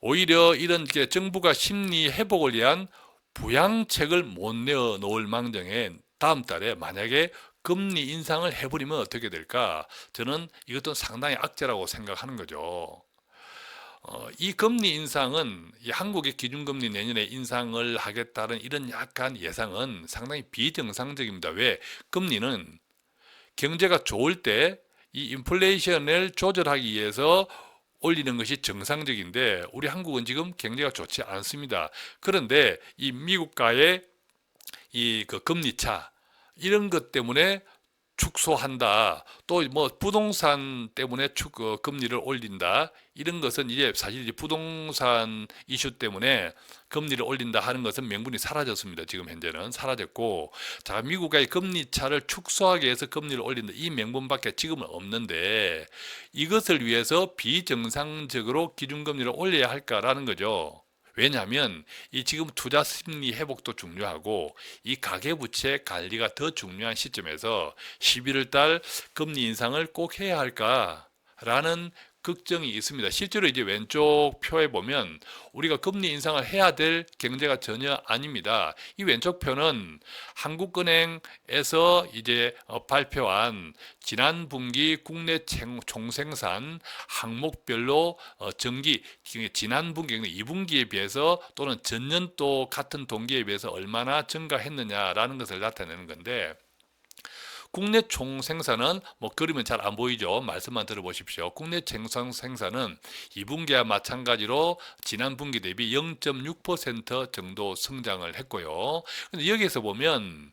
오히려 이런 정부가 심리 회복을 위한 부양책을 못 내어놓을 망정에 다음 달에 만약에 금리 인상을 해버리면 어떻게 될까? 저는 이것도 상당히 악재라고 생각하는 거죠. 이 금리 인상은 이 한국의 기준금리 내년에 인상을 하겠다는 이런 약간 예상은 상당히 비정상적입니다. 왜? 금리는 경제가 좋을 때 이 인플레이션을 조절하기 위해서 올리는 것이 정상적인데 우리 한국은 지금 경제가 좋지 않습니다. 그런데 이 미국과의 이 그 금리 차 이런 것 때문에 축소한다. 또 뭐 부동산 때문에 금리를 올린다. 이런 것은 이제 사실 이제 부동산 이슈 때문에 금리를 올린다 하는 것은 명분이 사라졌습니다. 지금 현재는 사라졌고, 자, 미국의 금리 차를 축소하기 위해서 금리를 올린다. 이 명분밖에 지금은 없는데 이것을 위해서 비정상적으로 기준금리를 올려야 할까라는 거죠. 왜냐하면 이 지금 투자 심리 회복도 중요하고 이 가계부채 관리가 더 중요한 시점에서 11월 달 금리 인상을 꼭 해야 할까라는 걱정이 있습니다. 실제로 이제 왼쪽 표에 보면 우리가 금리 인상을 해야 될 경제가 전혀 아닙니다. 이 왼쪽 표는 한국은행에서 이제 발표한 지난 분기 국내 총생산 항목별로 전기 지난 분기 2분기에 비해서 또는 전년도 같은 동기에 비해서 얼마나 증가했느냐라는 것을 나타내는 건데, 국내 총생산은 뭐 그림은 잘 안 보이죠. 말씀만 들어보십시오. 국내 생산은 2분기와 마찬가지로 지난 분기 대비 0.6% 정도 성장을 했고요. 근데 여기에서 보면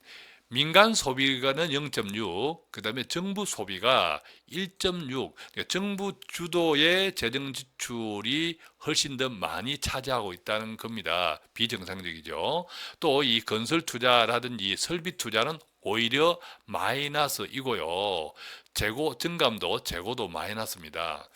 민간 소비가는 0.6, 그 다음에 정부 소비가 1.6, 그러니까 정부 주도의 재정 지출이 훨씬 더 많이 차지하고 있다는 겁니다. 비정상적이죠. 또 이 건설 투자라든지 설비 투자는 오히려 마이너스이고요. 재고도 마이너스입니다.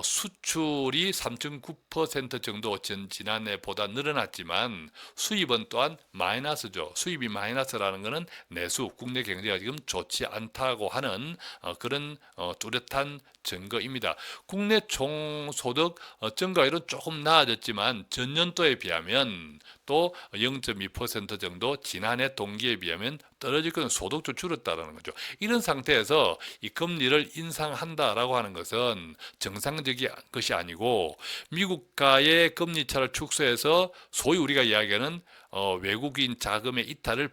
수출이 3.9% 정도 지난해보다 늘어났지만 수입은 또한 마이너스죠. 수입이 마이너스라는 것은 내수, 국내 경제가 지금 좋지 않다고 하는 그런 뚜렷한 증거입니다. 국내 총소득 증가율은 조금 나아졌지만 전년도에 비하면 또 0.2% 정도 지난해 동기에 비하면 떨어질 것은 소득도 줄었다는 거죠. 이런 상태에서 이 금리를 인상한다라고 하는 것은 정상적인 것이 아니고 미국과의 금리 차를 축소해서 소위 우리가 이야기하는 외국인 자금의 이탈을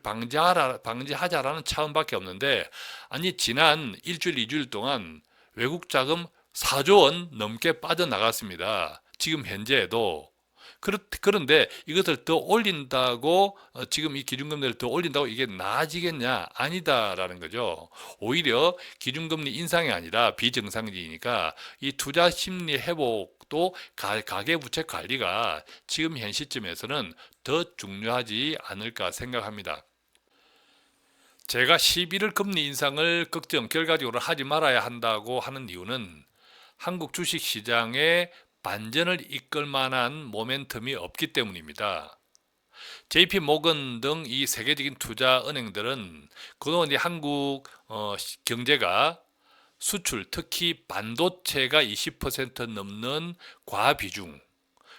방지하자라는 차원밖에 없는데, 아니 지난 일주일, 2주일 동안 외국 자금 4조 원 넘게 빠져나갔습니다. 지금 현재에도 그런데 이것을 더 올린다고 지금 이 기준금리를 더 올린다고 이게 나아지겠냐? 아니다라는 거죠. 오히려 기준금리 인상이 아니라 비정상적이니까 이 투자 심리 회복도 가계부채 관리가 지금 현 시점에서는 더 중요하지 않을까 생각합니다. 제가 11월 금리 인상을 결과적으로 하지 말아야 한다고 하는 이유는 한국 주식시장에 반전을 이끌 만한 모멘텀이 없기 때문입니다. JP 모건 등 이 세계적인 투자 은행들은 그동안 이 한국 경제가 수출, 특히 반도체가 20% 넘는 과비중,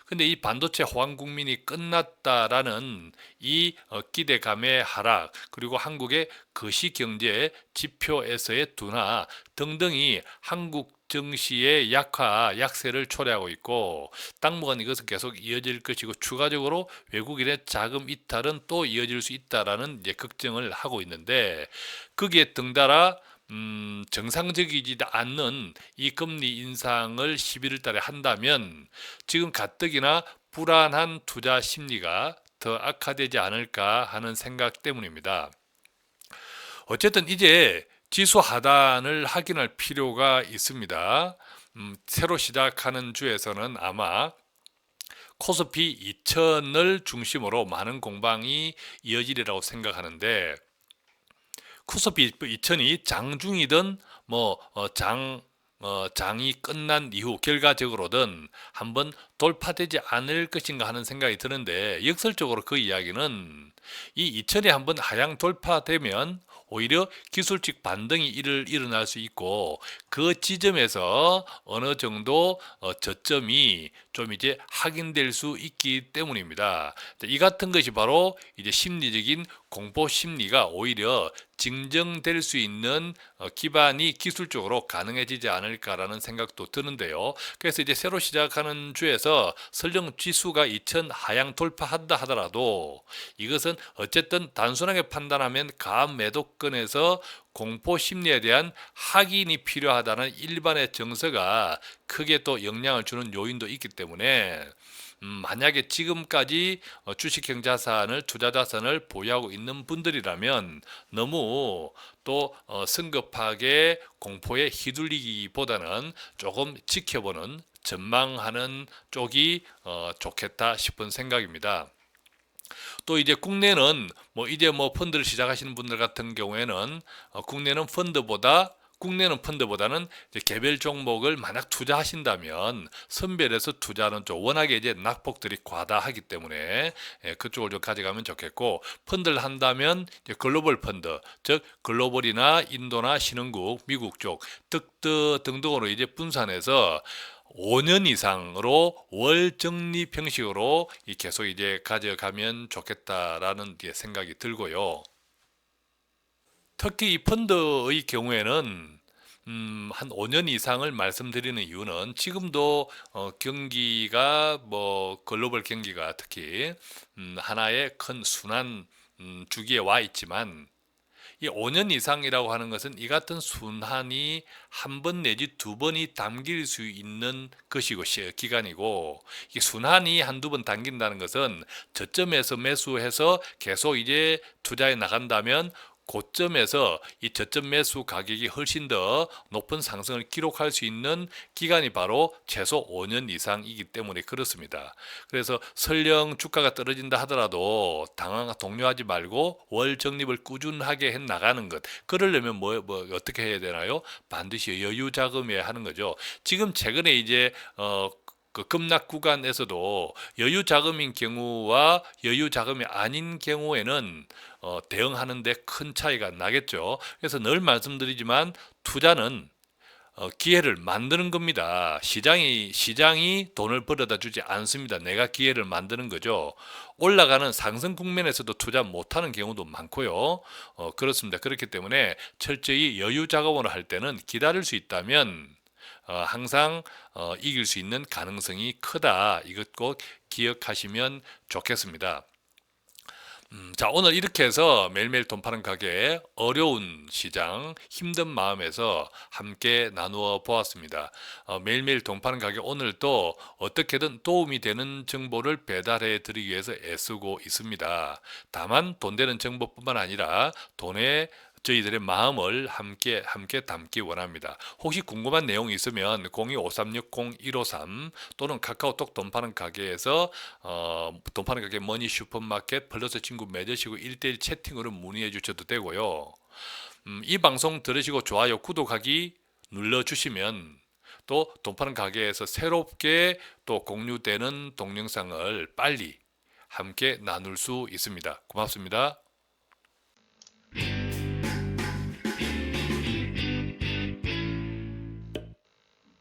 근데 이 반도체 호황 국민이 끝났다라는 이 기대감의 하락, 그리고 한국의 거시경제 지표에서의 둔화 등등이 한국 증시의 약세를 초래하고 있고, 당분간 이것은 계속 이어질 것이고, 추가적으로 외국인의 자금 이탈은 또 이어질 수 있다라는 이제 걱정을 하고 있는데, 거기에 등달아 정상적이지 않는 이 금리 인상을 11월 달에 한다면 지금 가뜩이나 불안한 투자 심리가 더 악화되지 않을까 하는 생각 때문입니다. 어쨌든 이제 지수 하단을 확인할 필요가 있습니다. 새로 시작하는 주에서는 아마 코스피 2000을 중심으로 많은 공방이 이어지리라고 생각하는데, 코스피 2000이 장중이든 장이 끝난 이후 결과적으로든 한번 돌파되지 않을 것인가 하는 생각이 드는데, 역설적으로 그 이야기는 이 2000이 한번 하향 돌파되면 오히려 기술적 반등이 일어날 수 있고, 그 지점에서 어느 정도 저점이 좀 이제 확인될 수 있기 때문입니다. 이 같은 것이 바로 이제 심리적인 공포 심리가 오히려 증정될 수 있는 기반이 기술적으로 가능해지지 않을까라는 생각도 드는데요. 그래서 이제 새로 시작하는 주에서 설령 지수가 2000 하향 돌파한다 하더라도 이것은 어쨌든 단순하게 판단하면 가매도권에서 공포 심리에 대한 확인이 필요하다는 일반의 정서가 크게 또 영향을 주는 요인도 있기 때문에, 만약에 지금까지 주식형 자산을, 투자 자산을 보유하고 있는 분들이라면 너무 또 성급하게 공포에 휘둘리기보다는 조금 지켜보는, 전망하는 쪽이 좋겠다 싶은 생각입니다. 또 이제 국내는 이제 펀드를 시작하시는 분들 같은 경우에는 국내는 펀드보다는 이제 개별 종목을 만약 투자하신다면 선별해서 투자하는 쪽, 워낙에 이제 낙폭들이 과다하기 때문에 그쪽을 좀 가져가면 좋겠고, 펀드를 한다면 이제 글로벌 펀드, 즉 글로벌이나 인도나 신흥국, 미국 쪽 등등으로 이제 분산해서 5년 이상으로 월 적립 형식으로 계속 이제 가져가면 좋겠다라는 생각이 들고요. 특히 이 펀드의 경우에는 한 5년 이상을 말씀드리는 이유는 지금도 경기가 글로벌 경기가 특히 하나의 큰 순환 주기에 와 있지만, 이 5년 이상이라고 하는 것은 이 같은 순환이 한 번 내지 두 번이 담길 수 있는 것이고 기간이고, 이 순환이 한두 번 담긴다는 것은 저점에서 매수해서 계속 이제 투자해 나간다면 고점에서 이 저점 매수 가격이 훨씬 더 높은 상승을 기록할 수 있는 기간이 바로 최소 5년 이상이기 때문에 그렇습니다. 그래서 설령 주가가 떨어진다 하더라도 동요하지 말고 월 적립을 꾸준하게 해 나가는 것. 그러려면 어떻게 해야 되나요? 반드시 여유 자금에 하는 거죠. 지금 최근에 이제 그 급락 구간에서도 여유 자금인 경우와 여유 자금이 아닌 경우에는 대응하는데 큰 차이가 나겠죠. 그래서 늘 말씀드리지만 투자는 기회를 만드는 겁니다. 시장이 돈을 벌어다 주지 않습니다. 내가 기회를 만드는 거죠. 올라가는 상승 국면에서도 투자 못하는 경우도 많고요. 그렇습니다. 그렇기 때문에 철저히 여유 자금으로 할 때는 기다릴 수 있다면 항상 이길 수 있는 가능성이 크다. 이것 꼭 기억하시면 좋겠습니다. 자, 오늘 이렇게 해서 매일매일 돈 파는 가게 어려운 시장, 힘든 마음에서 함께 나누어 보았습니다. 매일매일 돈 파는 가게 오늘도 어떻게든 도움이 되는 정보를 배달해 드리기 위해서 애쓰고 있습니다. 다만 돈 되는 정보뿐만 아니라 돈에 저희들의 마음을 함께 담기 원합니다. 혹시 궁금한 내용이 있으면 025360-153 또는 카카오톡 돈 파는 가게에서 돈 파는 가게 머니 슈퍼마켓 플러스 친구 맺으시고 1대1 채팅으로 문의해 주셔도 되고요. 이 방송 들으시고 좋아요, 구독하기 눌러주시면 또 돈 파는 가게에서 새롭게 또 공유되는 동영상을 빨리 함께 나눌 수 있습니다. 고맙습니다.